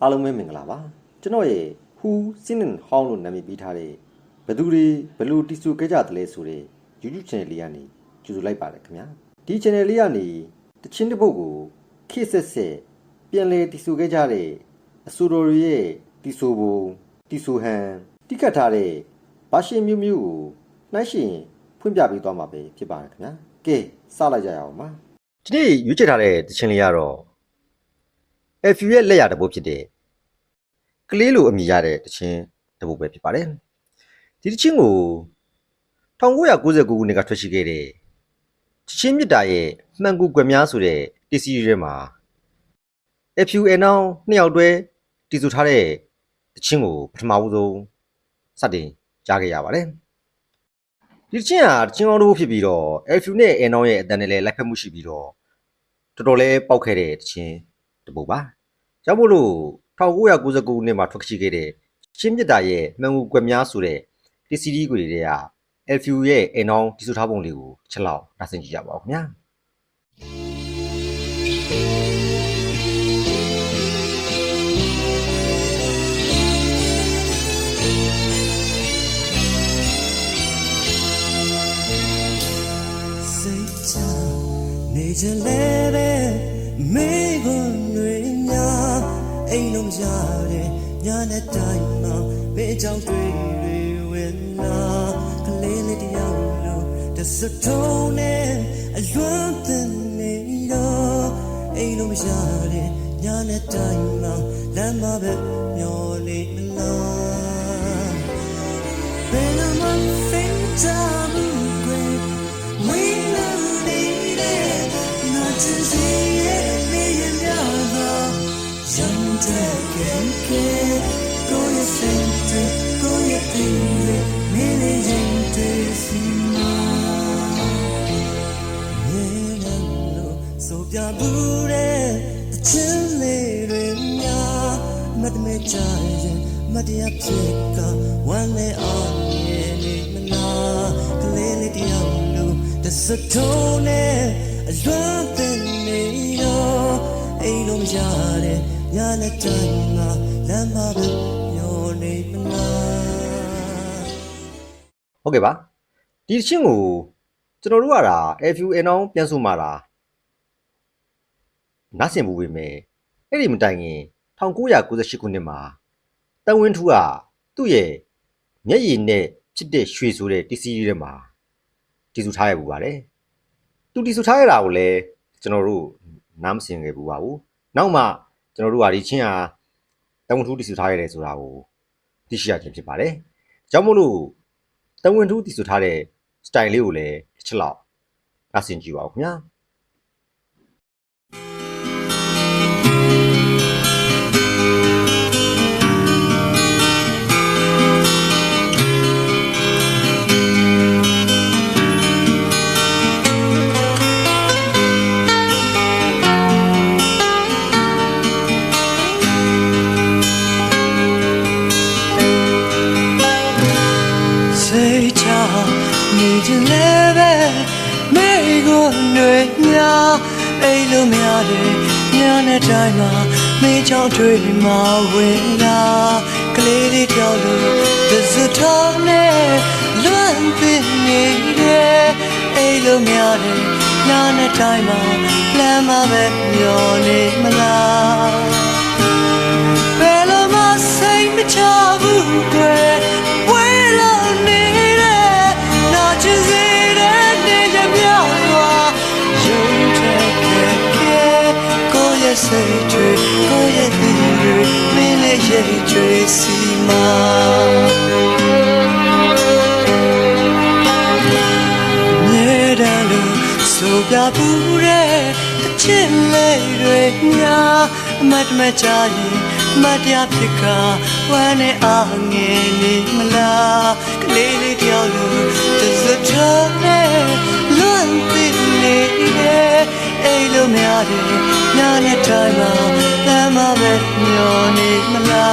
အားလုံးပဲမင်္ဂလာပါကျွန်တော်ရဲ့ဟူးစင်းနင်ဟောင်းလို့နာမည်ပေးထားတဲ့ဘသူတွေဘလို့တီဆူခဲ့ကြတယ်လဲဆိုတဲ့ YouTube channel လေးကနေကြိုဆိုလိုက်ပါတယ်ခင်ဗျာဒီ channel လေးကနေတချင်းတစ်ပုတ်ကိုခေတ်ဆက်ဆက်ပြန်လဲတီဆူခဲ့ကြတဲ့အဆိုတော်ရဲ့တီဆူပုံတီဆူဟန်တိကတ်ထားတဲ့ဘာရှင်မျိုးမျိုးကိုနှိုင်းရှင်ဖွင့်ပြပေးသွားမှာပဲဖြစ်ပါတယ်ခင်ဗျာကဲစလိုက်ကြရအောင်ပါဒီနေ့ရွေးချယ်ထားတဲ့တချင်းလေးကတော့ FU ရဲ့လက်ရတပုတ်ဖြစ်တဲ့ကလေးလိုအမည်ရတဲ့တချင်းတပုတ်ပဲဖြစ်ပါတယ်ဒီတချင်းကို1999ခုနှစ်ကထွက်ရှိခဲ့တဲ့တချင်းမြစ်တာရဲ့မှန်ကူကွယ်များဆိုတဲ့တစီရဲမှာ FU အနောင်နှစ်ယောက်တွဲတည်ဆူထားတဲ့တချင်းကိုပထမဦးဆုံးစတင်ကြားခဲ့ရပါတယ်ဒီတချင်းဟာတချင်းအောင်တစ်ပုတ်ဖြစ်ပြီးတော့ FU နဲ့အနောင်ရဲ့အတန်နဲ့လည်းလိုက်ဖက်မှုရှိပြီးတော့တော်တော်လေးပေါက်ခဲ့တဲ့တချင်းတပုတ်ပါကြောင့်မို့လို့1999ခုနှစ်မှာထွက်ရှိခဲ့တဲ့ချင်းမြစ်တာရဲ့မှန်ကူကွယ်များဆိုတဲ့ဒီစီဒီကိုတွေက FU ရဲ့အနောင်တည်ဆူထားပုံလေးကိုချက်လောက်နားဆင်ကြည့်ကြပါဦးခင်ဗျာနေချင်လဲတဲ့မေကွန်တွေများအိမ်လုံးရတယ်ညနဲ့တိုင်းမှာမေးကြောင်တွေဝင်လာကလေးလေးတယောက်လို့တစထုံးနဲ့အလွမ်းတင်နေတော့အိမ်လုံးရတယ်ညနဲ့တိုင်းမှာလမ်းမပဲမျောနေမလားဘယ်လိုမှသိချင်မှုကွယ်ဝေးလာနေတဲ့not to see it me and your young dragon go your center go your thing me to see ma so bia bude the chile re nya mat me chai mat ya phit ka wan le on ye ni mala kle le tiaw lu the satoneအလွမ်းတင်နေတော့အိမ်လုံးရတယ်ညနဲ့တိုင်းမှာလမ်းမပဲမျောနေမလားဟုတ်ကဲ့ပါဒီတချင်းကိုကျွန်တော်တို့ကဒါ FU အနောင်ပြန်ဆိုမှာလားနားဆင်မှုပဲမယ်အဲ့ဒီမတိုင်ခင်1998ခုနှစ်မှာတန်ဝင်းထူးကသူ့ရဲ့မျက်ရည်နဲ့ဖြစ်တဲ့ရွှေဆိုတဲ့တီစီရီထဲမှာတည်ဆူထားရပူပါတယ်သူတီဆူထားရတာကိုလည်းကျွန်တော်တို့နားမစင်ခဲ့ဘူးပါဘူးနောက်မှကျွန်တော်တို့ကဒီချင်းဟာတန်ဝင်ထူးတီဆူထားရတယ်ဆိုတာကိုသိရှိရခြင်းဖြစ်ပါတယ်ကြောင့်မို့လို့တန်ဝင်ထူးတီဆူထားတဲ့ style လေးကိုလည်းတစ်ချက်လောက်နားဆင်ကြည့်ပါဦးခင်ဗျာနေချင်လဲပဲမေကိုတွေများအိမ်လိုများတယ်ညနဲ့တိုင်းမှာမေချောင်းတွေမှာဝင်လာကလေးလေးတယောက်လိုသစထောင်းနဲ့လွမ်းပင်နေတယ်အိမ်လိုများတယ်ညနဲ့တိုင်းမှာလမ်းမပဲမျောနေမလားဘယ်လိုမှစိတ်မချဘူးကွယ်ဝေးလို့နေjust it and never more you take care go your say go your theory me le ye see ma neda lu so bia bu de chin le rwe nya mat ma cha yi mat ya phit ka wan ne a nge ni mala kle le tyaw lu the tone luan tin ne de ai lo mya de nya ne tai ma la ma be myo ni mala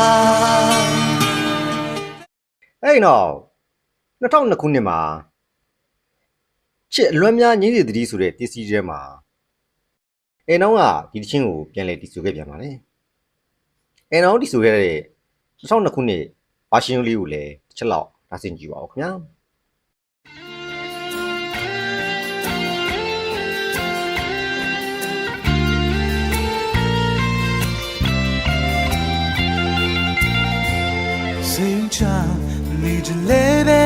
အဲ့တော့2002ခုနှစ်မှာချစ်အလွမ်းများငင်းစီတတိဆိုတဲ့တစီထဲမှာအဲနောင်ကဒီတချင်းကိုပြန်လဲတည်ဆူခဲ့ပြန်ပါလေ အဲနောက်ဒီဆိုခဲ့တဲ့2002ခုနှစ်ဘာရှင်လေးကိုလည်းတစ်ချက်လောက်နားဆင်ကြည့်ပါဦးခင်ဗျာ စိတ်ချနေကြလေပဲ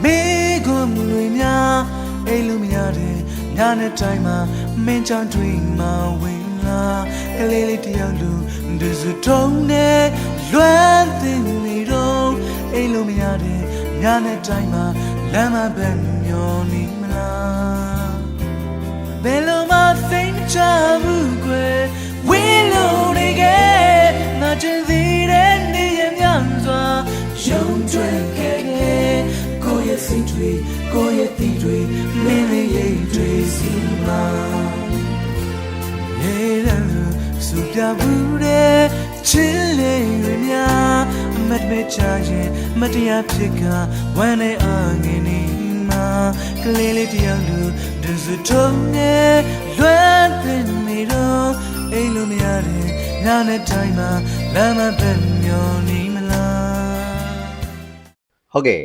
မိကွန်တွေများအိမ်လို့မရတဲ့ညနေတိုင်းမှာမင်းချောင်းတွေမှာဝင်လာကလေးလေးတယောက်လူဒီစတုံးနဲ့လွမ်းတင်နေတော့အိမ်လို့မရတဲ့ညနေတိုင်းမှာလမ်းမပဲမျောနေမလားဘယ်လိုမှစိတ်ချဘူးကွယ်ဝင်းလို့နေခဲ့ငါချင်သေးတဲ့နေရများစွာရုံးတွင်ခဲ့ကိုယ့်ရဲ့စိတ်တွေကိုယ့်ရဲ့သီတွေမင်းလေးရိတ်တွေစီမှာနေရလို့စူပြဘူးတဲ့ချစ်လေးတွေများအမတ်ပဲချရင်မတရားဖြစ်ကဝမ်းနဲ့အငင်းနေမှာကလေးလေးတယောက်လူဒီစတုံးနဲ့လွမ်းတင်နေတော့အိမ်လို့မရတဲ့ညနေတိုင်းမှာလမ်းမပဲမျောနေမလား ဟုတ်ကဲ့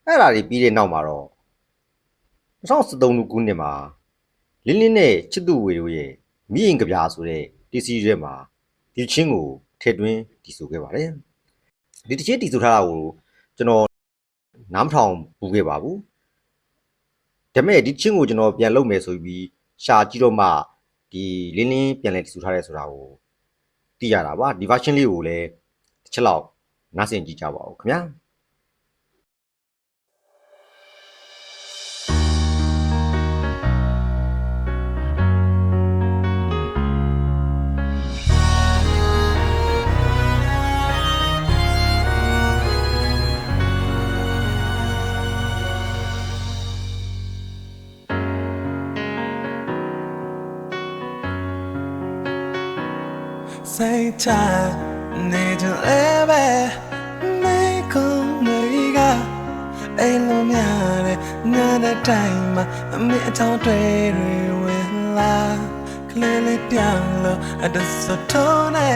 အဲ့ဒါတွေပြီးတဲ့နောက်မှာတော့2013ခုနှစ်မှာလင်းလင်းနဲ့ချစ်သူဝေတို့ရဲ့မိရင်ကဗျာဆိုတဲ့တီစီရဲမှာဒီချင်းကိုထည့်သွင်းတည်ဆိုခဲ့ပါတယ်ဒီတချင်းတည်ဆိုထားတာကိုကျွန်တော်နားမထောင်ဘူးခဲ့ပါဘူးဒါပေမဲ့ဒီချင်းကိုကျွန်တော်ပြန်လုပ်မယ်ဆိုပြီးရှာကြည့်တော့မှဒီလင်းလင်းပြန်လဲတည်ဆိုထားတယ်ဆိုတာကိုသိရတာပါဒီ version လေးကိုလည်းတစ်ချက်လောက်နားဆင်ကြည့်ကြပါဦးခင်ဗျာ Say time need to live make me ga ai lo mya de nya de time ma mi a chang twi ri win la clearly piang lo at the so to ne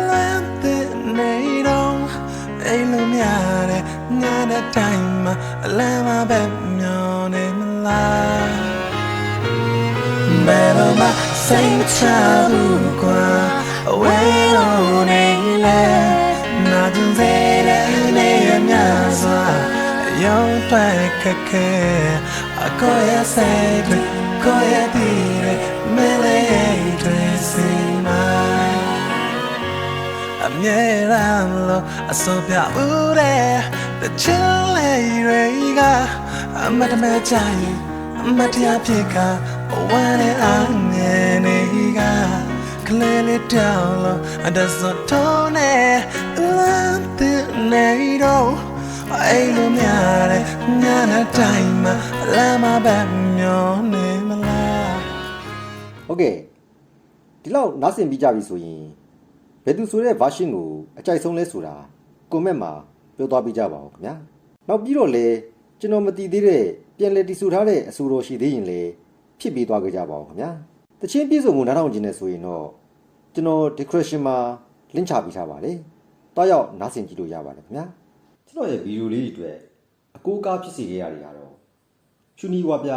lan the nei dong ai lo mya de nya de time ma la ma be myo ne ma la Better my same child qua away on a land not in the nasa young like a care a coya said coya dire melee dressing my I'm yeralo a sopia ure the chile rega I'm at a machine I'm at a pika when I'm nega clearly down low and that's not tone land the nado I know me nyana time lama bam yo ne mala ဟုတ်ကဲ့ဒီလောက်နားဆင်ပြီးကြပြီဆိုရင်ဘယ်သူဆိုတဲ့ version ကိုအကြိုက်ဆုံးလဲဆိုတာ comment မှာပြောသွားပြကြပါဦးခင်ဗျာနောက်ပြီးတော့လေကျွန်တော်မတည်သေးတဲ့ပြန်လည်တည်ဆူထားတဲ့အဆိုတော်ရှိသေးရင်လေဖြစ်ပြီးသွားကြပါဦးခင်ဗျာတချင်းပြည့်စုံမှုနားထောင်ခြင်းနဲ့ဆိုရင်တော့ကျွန်တော် description မှာ link ချပေးထားပါတယ်တွားရောက်နားဆင်ကြည့်လို့ရပါတယ်ခင်ဗျာကျွန်တော်ရဲ့ဗီဒီယိုလေးတွေအတွက်အကိုးကားဖြစ်စေခဲ့ရတွေကတော့ဖြူနီဝါပြ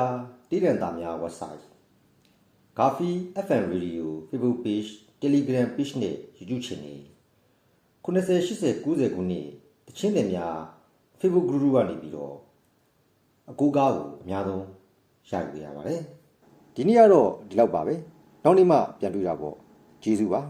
တေးတန်တာများ website Gafi FM Radio Facebook page Telegram page နဲ့ YouTube channel 90 80 90ခုနှစ်တချင်းတွေများ Facebook group ကနေပြီးတော့အကိုးကားကိုအများဆုံးရယူခဲ့ရပါတယ်ဒီနေ့ကတော့ဒီလောက်ပါပဲနောက်နေ့မှပြန်တွေ့တာပေါ့ကျေးဇူးပါ